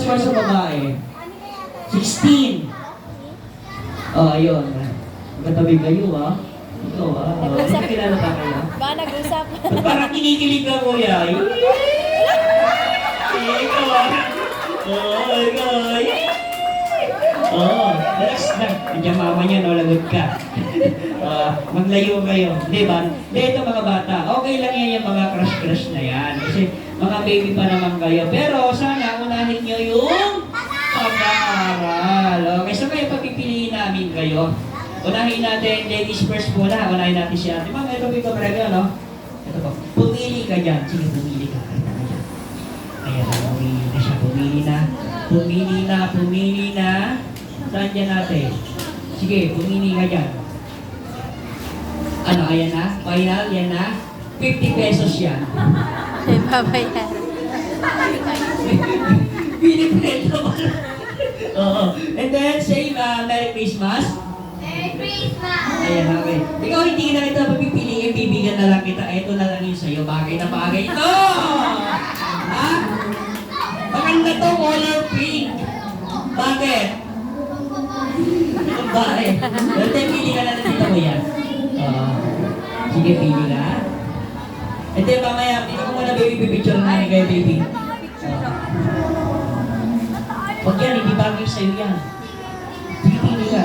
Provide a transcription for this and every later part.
score sa babae? 16. Oh, ayun. Magkatabi kayo, ha? Ikaw, ha? Kilala pa kayo? Baka nag-usap. Parang kinikilig ka, kuya. Ikaw, ha? Ikaw. Relax lang. Nandiyan mama niya, no? Lagot ka. Maglayo kayo. Di ba? Di, ito mga bata. Okay lang yan yung mga crush-crush na yan. Kasi mga baby pa naman kayo. Pero sana unahin nyo yung pag-aaral. Okay, so kayo pagpipiliin namin kayo. Unahin natin, ladies first muna. Unahin natin si ate. Ma'am, ito po yung no? Ito po. Pumili ka dyan. Sige, pumili ka. Ayan, pumili na siya. Pumili na. Saan dyan natin? Sige, pumili ka dyan. Ano, ayan na? Final, yan na? 50 pesos yan. Babayaran. Piniprint naman. Oo. And then, say Merry Christmas. Merry Christmas! Ayan, okay. Ikaw hindi na kita papipiliin, bibigyan na lang kita. Ito na lang yun sa'yo. Bagay na bagay ito! Ha? Maganda to, color pink. Bakit? Bakit? Well, then, pili ka na ng tita mo yan. Sige, pili ka. And then, mamaya, dito ko muna baby, pipicture na namin kayo, baby. Huwag yan, hindi bagay sa'yo yan. Sige, pili ka.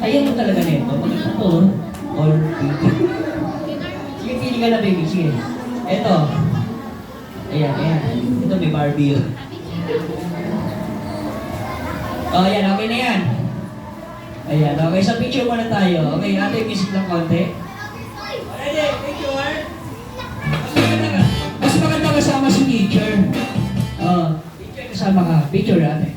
Ayan mo talaga nito. Maganda to, color pink. Sige, pili ka na, baby. Sige. Ito. Ayan. Ito may Barbie yun. Ayan, okay na yan. Ayan, okay. So, picture muna tayo. Okay, ate, music lang konti. Ready, picture. Mas maganda kasama si teacher. Teacher kasama ka. Picture, ate.